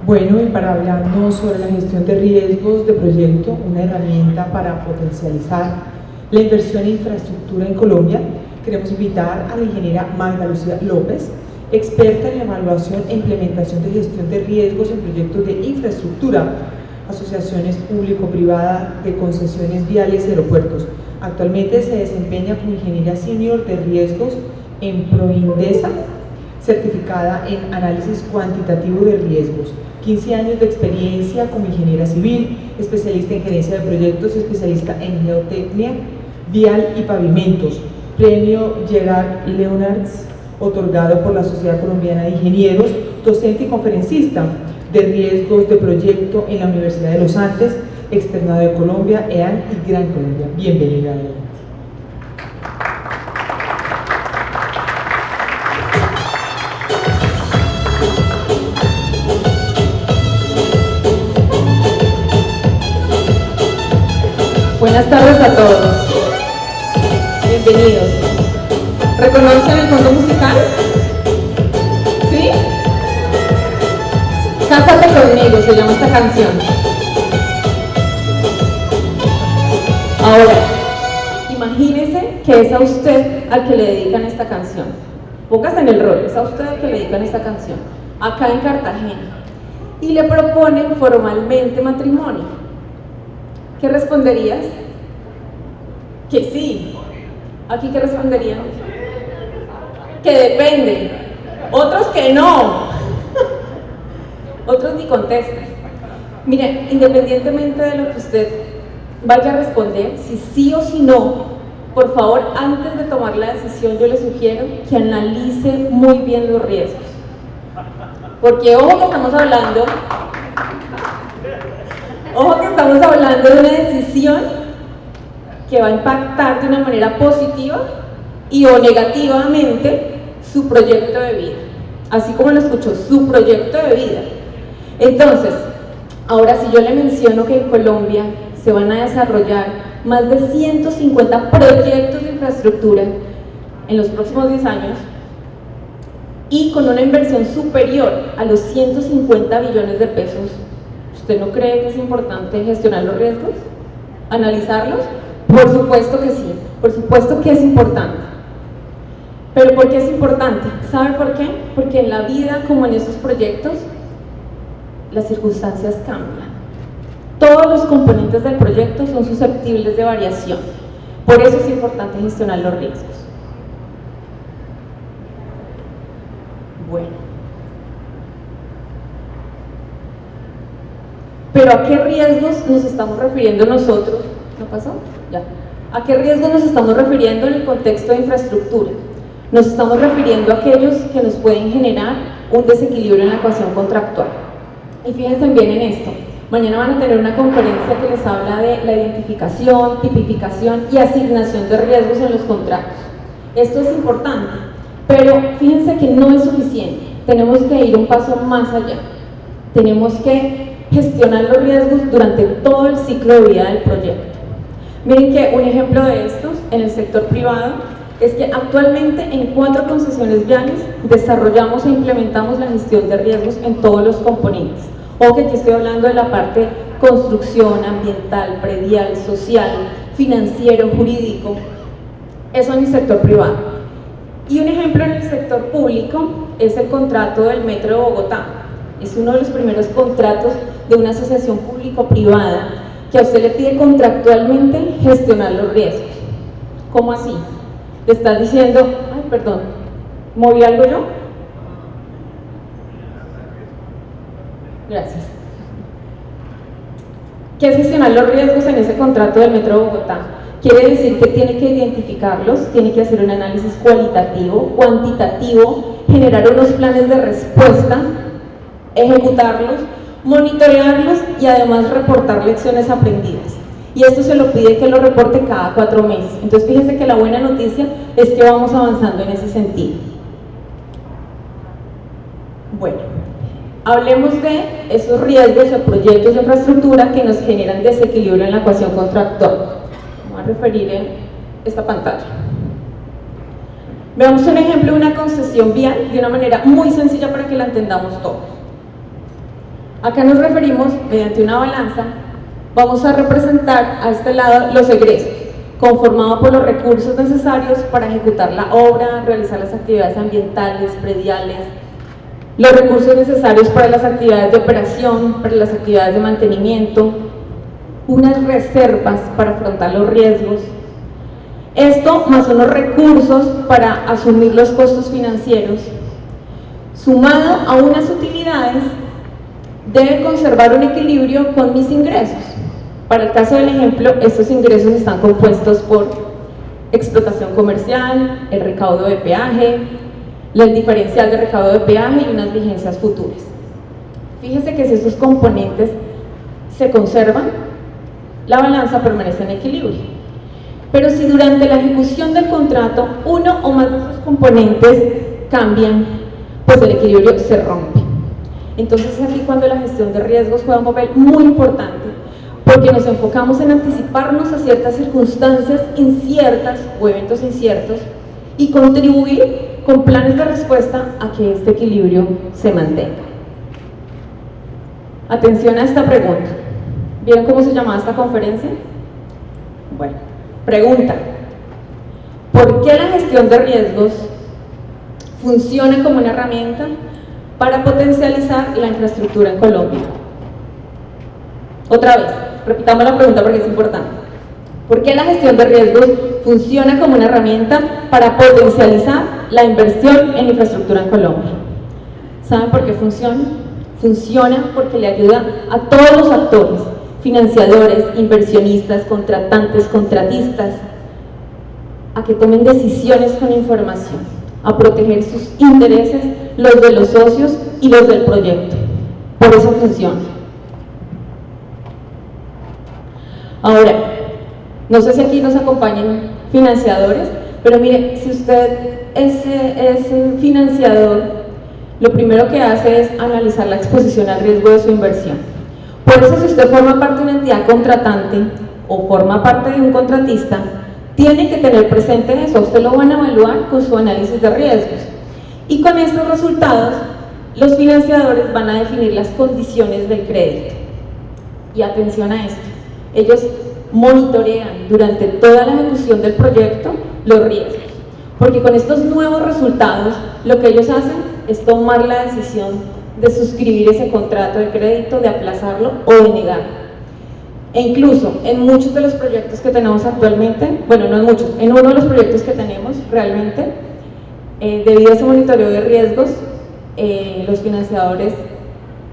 Bueno, y para hablarnos sobre la gestión de riesgos de proyecto, una herramienta para potencializar la inversión en infraestructura en Colombia, queremos invitar a la ingeniera Magda Lucía López, experta en evaluación e implementación de gestión de riesgos en proyectos de infraestructura, asociaciones público-privadas de concesiones viales y aeropuertos. Actualmente se desempeña como ingeniera senior de riesgos en Proindesa, certificada en análisis cuantitativo de riesgos, 15 años de experiencia como ingeniera civil, especialista en gerencia de proyectos, especialista en geotecnia, vial y pavimentos, premio Gerard Leonards, otorgado por la Sociedad Colombiana de Ingenieros, docente y conferencista de riesgos de proyecto en la Universidad de los Andes, Externado de Colombia, EAN y Gran Colombia. Bienvenida. Buenas tardes a todos. Bienvenidos. ¿Reconocen el fondo musical? ¿Sí? Cásate conmigo, se llama esta canción. Ahora, imagínese que es a usted al que le dedican esta canción. Póngase en el rol, es a usted al que le dedican esta canción. Acá en Cartagena. Y le proponen formalmente matrimonio. ¿Qué responderías? Que sí. ¿Aquí qué responderían? Que depende. Otros que no. Otros ni contestan. Mire, independientemente de lo que usted vaya a responder, si sí o si no, por favor, antes de tomar la decisión, yo le sugiero que analice muy bien los riesgos. Porque ojo que estamos hablando de una decisión que va a impactar de una manera positiva y o negativamente su proyecto de vida. Así como lo escuchó, su proyecto de vida. Entonces, ahora si yo le menciono que en Colombia se van a desarrollar más de 150 proyectos de infraestructura en los próximos 10 años y con una inversión superior a los 150 billones de pesos, ¿usted no cree que es importante gestionar los riesgos? ¿Analizarlos? Por supuesto que sí, por supuesto que es importante. ¿Pero por qué es importante? ¿Sabe por qué? Porque en la vida, como en estos proyectos, las circunstancias cambian. Todos los componentes del proyecto son susceptibles de variación. Por eso es importante gestionar los riesgos. Bueno. Pero ¿a qué riesgos nos estamos refiriendo nosotros? ¿No pasó? Ya. ¿A qué riesgos nos estamos refiriendo en el contexto de infraestructura? Nos estamos refiriendo a aquellos que nos pueden generar un desequilibrio en la ecuación contractual. Y fíjense bien en esto. Mañana van a tener una conferencia que les habla de la identificación, tipificación y asignación de riesgos en los contratos. Esto es importante, pero fíjense que no es suficiente. Tenemos que ir un paso más allá. Tenemos que gestionar los riesgos durante todo el ciclo de vida del proyecto. Miren que un ejemplo de estos en el sector privado es que actualmente en 4 concesiones viales desarrollamos e implementamos la gestión de riesgos en todos los componentes. O que aquí estoy hablando de la parte construcción, ambiental, predial, social, financiero, jurídico. Eso en el sector privado. Y un ejemplo en el sector público es el contrato del Metro de Bogotá. Es uno de los primeros contratos de una asociación público-privada que a usted le pide contractualmente gestionar los riesgos. ¿Cómo así? Le estás diciendo, ay, perdón, ¿moví algo yo? Gracias. ¿Qué es gestionar los riesgos en ese contrato del Metro de Bogotá? Quiere decir que tiene que identificarlos, tiene que hacer un análisis cualitativo, cuantitativo, generar unos planes de respuesta, ejecutarlos, monitorearlos y además reportar lecciones aprendidas. Y esto se lo pide que lo reporte cada 4 meses. Entonces fíjense que la buena noticia es que vamos avanzando en ese sentido. Bueno, hablemos de esos riesgos o proyectos de infraestructura que nos generan desequilibrio en la ecuación contractual. Vamos a referir en esta pantalla. Veamos un ejemplo de una concesión vial de una manera muy sencilla para que la entendamos todos. Acá nos referimos, mediante una balanza, vamos a representar a este lado los egresos, conformado por los recursos necesarios para ejecutar la obra, realizar las actividades ambientales, prediales, los recursos necesarios para las actividades de operación, para las actividades de mantenimiento, unas reservas para afrontar los riesgos. Esto más unos recursos para asumir los costos financieros, sumado a unas utilidades, debe conservar un equilibrio con mis ingresos. Para el caso del ejemplo, estos ingresos están compuestos por explotación comercial, el recaudo de peaje, el diferencial de recaudo de peaje y unas vigencias futuras. Fíjese que si estos componentes se conservan, la balanza permanece en equilibrio. Pero si durante la ejecución del contrato uno o más de esos componentes cambian, pues el equilibrio se rompe. Entonces es aquí cuando la gestión de riesgos juega un papel muy importante, porque nos enfocamos en anticiparnos a ciertas circunstancias inciertas o eventos inciertos y contribuir con planes de respuesta a que este equilibrio se mantenga. Atención a esta pregunta. ¿Vieron cómo se llamaba esta conferencia? Bueno, pregunta. ¿Por qué la gestión de riesgos funciona como una herramienta para potencializar la infraestructura en Colombia? Otra vez, repitamos la pregunta porque es importante. ¿Por qué la gestión de riesgos funciona como una herramienta para potencializar la inversión en infraestructura en Colombia? ¿Saben por qué funciona? Funciona porque le ayuda a todos los actores, financiadores, inversionistas, contratantes, contratistas, a que tomen decisiones con información, a proteger sus intereses, los de los socios y los del proyecto. Por eso funciona. Ahora, no sé si aquí nos acompañan financiadores, pero mire, si usted es un financiador, lo primero que hace es analizar la exposición al riesgo de su inversión. Por eso, si usted forma parte de una entidad contratante o forma parte de un contratista, tiene que tener presente eso. Usted lo van a evaluar con su análisis de riesgos. Y con estos resultados, los financiadores van a definir las condiciones del crédito. Y atención a esto, ellos monitorean durante toda la ejecución del proyecto los riesgos, porque con estos nuevos resultados lo que ellos hacen es tomar la decisión de suscribir ese contrato de crédito, de aplazarlo o de negarlo. E incluso en muchos de los proyectos que tenemos actualmente, bueno, no en muchos, en uno de los proyectos que tenemos realmente, debido a ese monitoreo de riesgos, los financiadores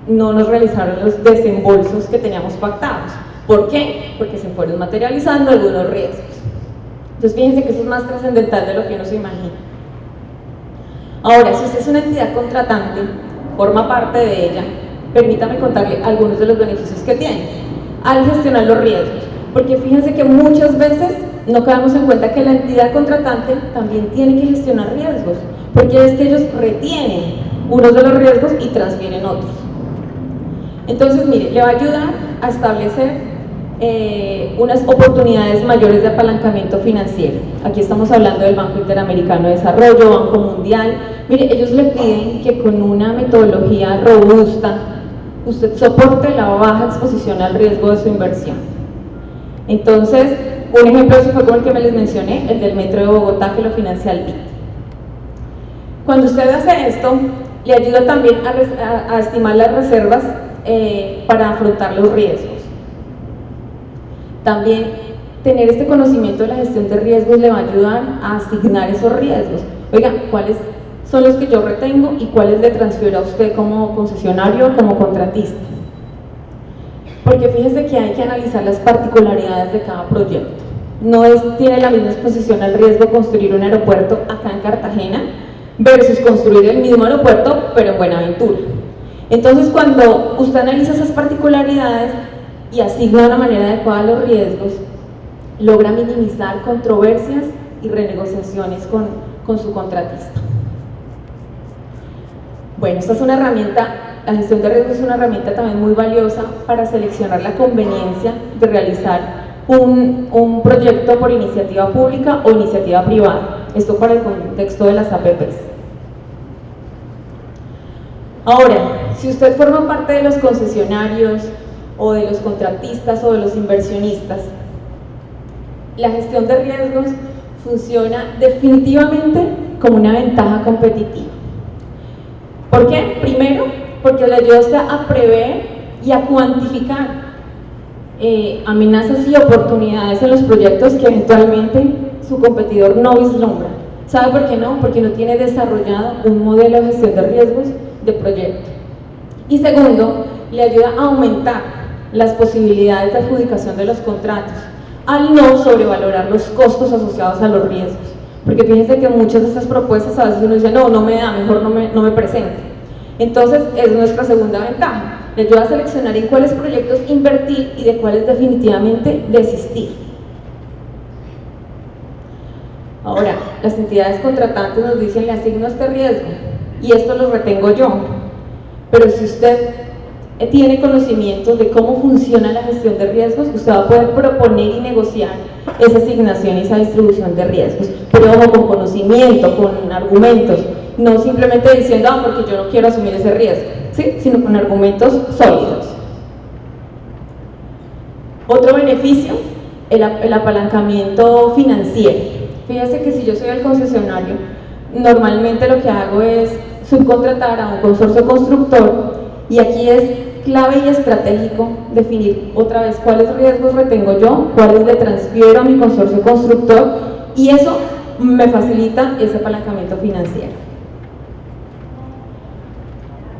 no nos realizaron los desembolsos que teníamos pactados. ¿Por qué? Porque se fueron materializando algunos riesgos. Entonces fíjense que eso es más trascendental de lo que uno se imagina. Ahora, si usted es una entidad contratante, forma parte de ella, permítame contarle algunos de los beneficios que tiene al gestionar los riesgos, porque fíjense que muchas veces no caemos en cuenta que la entidad contratante también tiene que gestionar riesgos, porque es que ellos retienen unos de los riesgos y transfieren otros. Entonces, mire, le va a ayudar a establecer unas oportunidades mayores de apalancamiento financiero. Aquí estamos hablando del Banco Interamericano de Desarrollo, Banco Mundial. Mire, ellos le piden que con una metodología robusta usted soporte la baja exposición al riesgo de su inversión. Entonces, un ejemplo de eso fue como el que me les mencioné, el del Metro de Bogotá, que lo financia el BID. Cuando usted hace esto, le ayuda también a estimar las reservas para afrontar los riesgos. También tener este conocimiento de la gestión de riesgos le va a ayudar a asignar esos riesgos. Oiga, ¿cuáles son los que yo retengo y cuáles le transfiero a usted como concesionario o como contratista? Porque fíjese que hay que analizar las particularidades de cada proyecto. No tiene la misma exposición al riesgo construir un aeropuerto acá en Cartagena versus construir el mismo aeropuerto pero en Buenaventura. Entonces, cuando usted analiza esas particularidades y asigna de una manera adecuada los riesgos, logra minimizar controversias y renegociaciones con su contratista. Bueno, esta es una herramienta, la gestión de riesgos es una herramienta también muy valiosa para seleccionar la conveniencia de realizar un proyecto por iniciativa pública o iniciativa privada, esto para el contexto de las APPs. Ahora, si usted forma parte de los concesionarios o de los contratistas o de los inversionistas, la gestión de riesgos funciona definitivamente como una ventaja competitiva. ¿Por qué? Primero, porque le ayuda a usted a prever y a cuantificar amenazas y oportunidades en los proyectos que eventualmente su competidor no vislumbra. ¿Sabe por qué no? Porque no tiene desarrollado un modelo de gestión de riesgos de proyecto. Y segundo, le ayuda a aumentar las posibilidades de adjudicación de los contratos al no sobrevalorar los costos asociados a los riesgos. Porque fíjense que muchas de estas propuestas a veces uno dice, no me da, mejor no me presente. Entonces, es nuestra segunda ventaja. Le ayuda a seleccionar en cuáles proyectos invertir y de cuáles definitivamente desistir. Ahora, las entidades contratantes nos dicen, le asigno este riesgo y esto lo retengo yo. Pero si usted tiene conocimiento de cómo funciona la gestión de riesgos, usted va a poder proponer y negociar esa asignación y esa distribución de riesgos, pero ojo, con conocimiento, con argumentos, no simplemente diciendo, porque yo no quiero asumir ese riesgo, ¿sí? Sino con argumentos sólidos. Otro beneficio, el apalancamiento financiero. Fíjese que si yo soy el concesionario, normalmente lo que hago es subcontratar a un consorcio constructor, y aquí es clave y estratégico definir otra vez cuáles riesgos retengo yo, cuáles le transfiero a mi consorcio constructor, y eso me facilita ese apalancamiento financiero.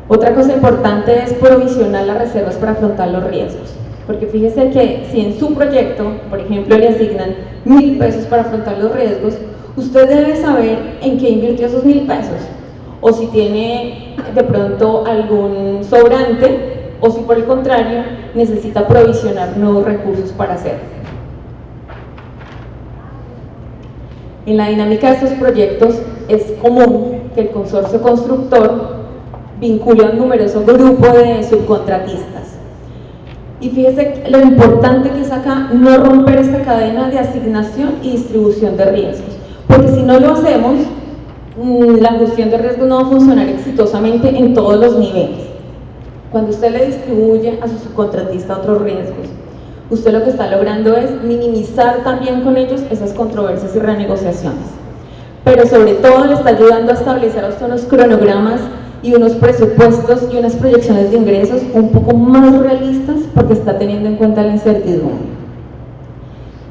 Otra cosa importante es provisionar las reservas para afrontar los riesgos, porque fíjese que si en su proyecto, por ejemplo, le asignan 1.000 pesos para afrontar los riesgos, usted debe saber en qué invirtió esos 1.000 pesos, o si tiene de pronto algún sobrante, o si por el contrario necesita provisionar nuevos recursos para hacerlo. En la dinámica de estos proyectos es común que el consorcio constructor vincule a un numeroso grupo de subcontratistas. Y fíjese lo importante que es acá no romper esta cadena de asignación y distribución de riesgos, porque si no lo hacemos, la gestión de riesgos no va a funcionar exitosamente en todos los niveles. Cuando usted le distribuye a su subcontratista otros riesgos, usted lo que está logrando es minimizar también con ellos esas controversias y renegociaciones, pero sobre todo le está ayudando a establecer a usted unos cronogramas y unos presupuestos y unas proyecciones de ingresos un poco más realistas, porque está teniendo en cuenta la incertidumbre.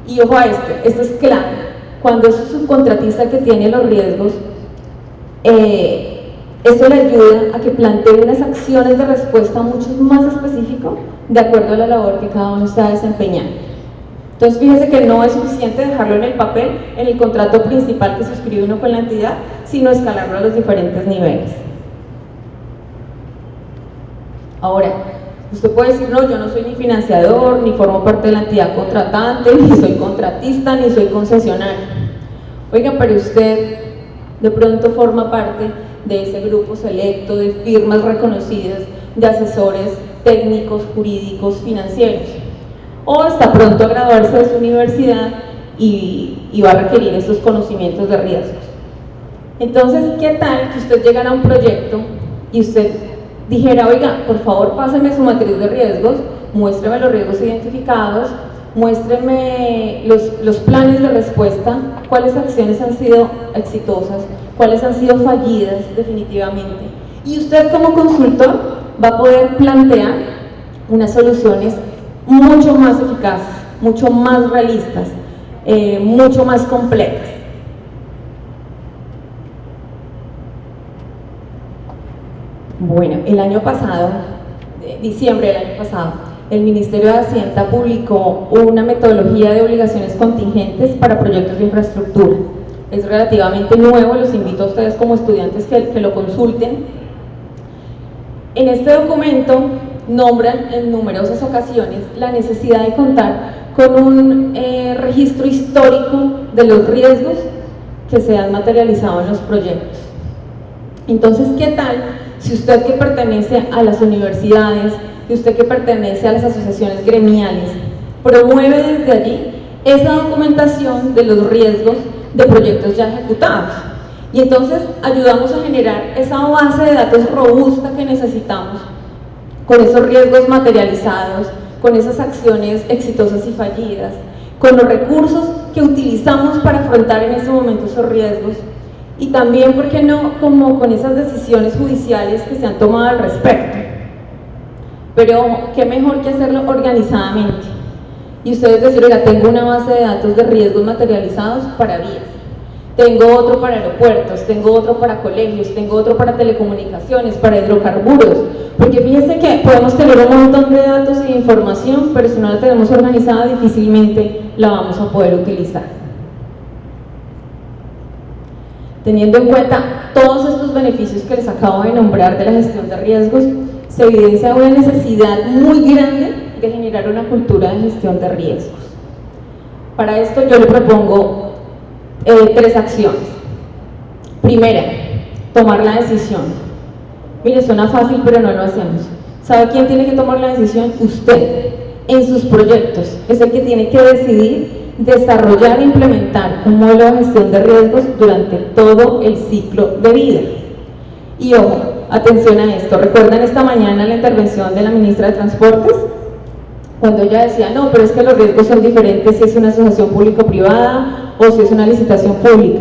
Y ojo a esto es clave. Cuando es un subcontratista que tiene los riesgos, esto le ayuda a que plantee unas acciones de respuesta mucho más específicas de acuerdo a la labor que cada uno está desempeñando. Entonces fíjese que no es suficiente dejarlo en el papel, en el contrato principal que suscribe uno con la entidad, sino escalarlo a los diferentes niveles. Ahora, usted puede decir, no, yo no soy ni financiador, ni formo parte de la entidad contratante, ni soy contratista, ni soy concesionario. Oiga, pero usted de pronto forma parte de ese grupo selecto de firmas reconocidas, de asesores técnicos, jurídicos, financieros, o está pronto a graduarse de su universidad y va a requerir estos conocimientos de riesgos. Entonces, ¿qué tal que usted llegara a un proyecto y usted dijera, oiga, por favor páseme su matriz de riesgos, muéstreme los riesgos identificados, muéstreme los planes de respuesta, cuáles acciones han sido exitosas, cuáles han sido fallidas definitivamente, y usted como consultor va a poder plantear unas soluciones mucho más eficaces, mucho más realistas, mucho más completas. Bueno, el año pasado, diciembre del año pasado, el Ministerio de Hacienda publicó una metodología de obligaciones contingentes para proyectos de infraestructura. Es relativamente nuevo, los invito a ustedes como estudiantes que lo consulten. En este documento nombran en numerosas ocasiones la necesidad de contar con un registro histórico de los riesgos que se han materializado en los proyectos. Entonces, ¿qué tal si usted que pertenece a las universidades, y usted que pertenece a las asociaciones gremiales, promueve desde allí esa documentación de los riesgos de proyectos ya ejecutados? Y entonces ayudamos a generar esa base de datos robusta que necesitamos, con esos riesgos materializados, con esas acciones exitosas y fallidas, con los recursos que utilizamos para afrontar en ese momento esos riesgos, y también, ¿por qué no?, como con esas decisiones judiciales que se han tomado al respecto. Pero qué mejor que hacerlo organizadamente. Y ustedes decir, oiga, tengo una base de datos de riesgos materializados para vías, tengo otro para aeropuertos, tengo otro para colegios, tengo otro para telecomunicaciones, para hidrocarburos, porque fíjense que podemos tener un montón de datos e información, pero si no la tenemos organizada difícilmente la vamos a poder utilizar. Teniendo en cuenta todos estos beneficios que les acabo de nombrar de la gestión de riesgos, se evidencia una necesidad muy grande de generar una cultura de gestión de riesgos. Para esto yo le propongo 3 acciones. Primera, tomar la decisión. Mire, suena fácil, pero no lo hacemos. ¿Sabe quién tiene que tomar la decisión? Usted, en sus proyectos. Es el que tiene que decidir desarrollar e implementar un modelo de gestión de riesgos durante todo el ciclo de vida. Y ojo, atención a esto. ¿Recuerdan esta mañana la intervención de la ministra de Transportes? Cuando ella decía, no, pero es que los riesgos son diferentes si es una asociación público-privada o si es una licitación pública.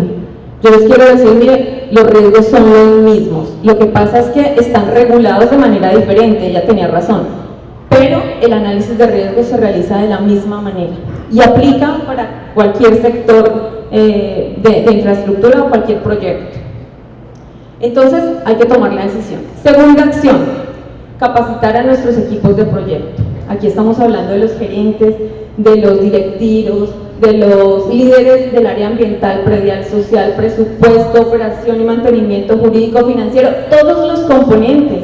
Yo les quiero decir, mire, los riesgos son los mismos. Lo que pasa es que están regulados de manera diferente, ella tenía razón. Pero el análisis de riesgos se realiza de la misma manera y aplica para cualquier sector de infraestructura o cualquier proyecto. Entonces hay que tomar la decisión. Segunda acción, capacitar a nuestros equipos de proyecto. Aquí estamos hablando de los gerentes, de los directivos, de los líderes del área ambiental, predial, social, presupuesto, operación y mantenimiento jurídico, financiero, todos los componentes.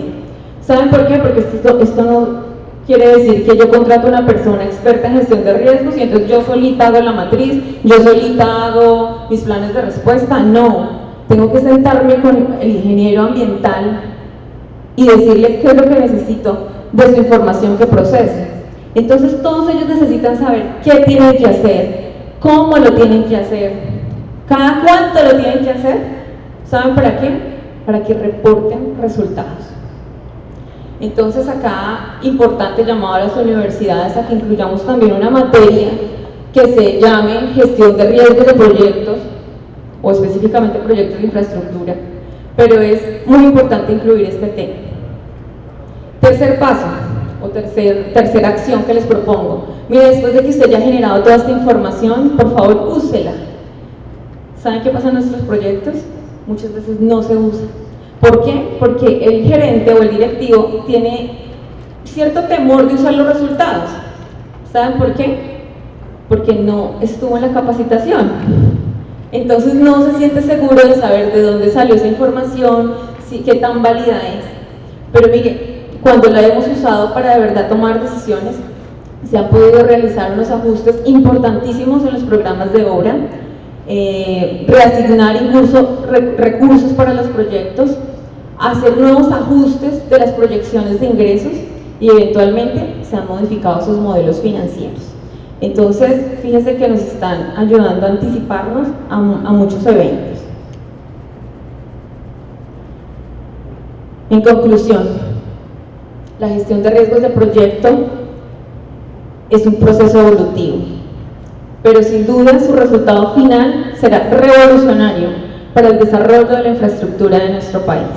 ¿Saben por qué? Porque esto no quiere decir que yo contrato a una persona experta en gestión de riesgos y entonces yo solita hago la matriz, yo solita hago mis planes de respuesta. No, tengo que sentarme con el ingeniero ambiental y decirle qué es lo que necesito de su información que procese. Entonces todos ellos necesitan saber qué tienen que hacer, cómo lo tienen que hacer, cada cuánto lo tienen que hacer. ¿Saben para qué? Para que reporten resultados. Entonces acá, importante llamado a las universidades a que incluyamos también una materia que se llame gestión de riesgos de proyectos, o específicamente proyectos de infraestructura, pero es muy importante incluir este tema. Tercer paso, o tercera acción que les propongo. Mire, después de que usted ya ha generado toda esta información, por favor, úsela. ¿Saben qué pasa en nuestros proyectos? Muchas veces no se usa. ¿Por qué? Porque el gerente o el directivo tiene cierto temor de usar los resultados. ¿Saben por qué? Porque no estuvo en la capacitación. Entonces no se siente seguro de saber de dónde salió esa información, qué tan válida es. Pero mire, cuando la hemos usado para de verdad tomar decisiones, se han podido realizar unos ajustes importantísimos en los programas de obra, reasignar incluso recursos para los proyectos, hacer nuevos ajustes de las proyecciones de ingresos y eventualmente se han modificado sus modelos financieros. Entonces, fíjense que nos están ayudando a anticiparnos a muchos eventos. En conclusión, la gestión de riesgos de proyecto es un proceso evolutivo, pero sin duda su resultado final será revolucionario para el desarrollo de la infraestructura de nuestro país.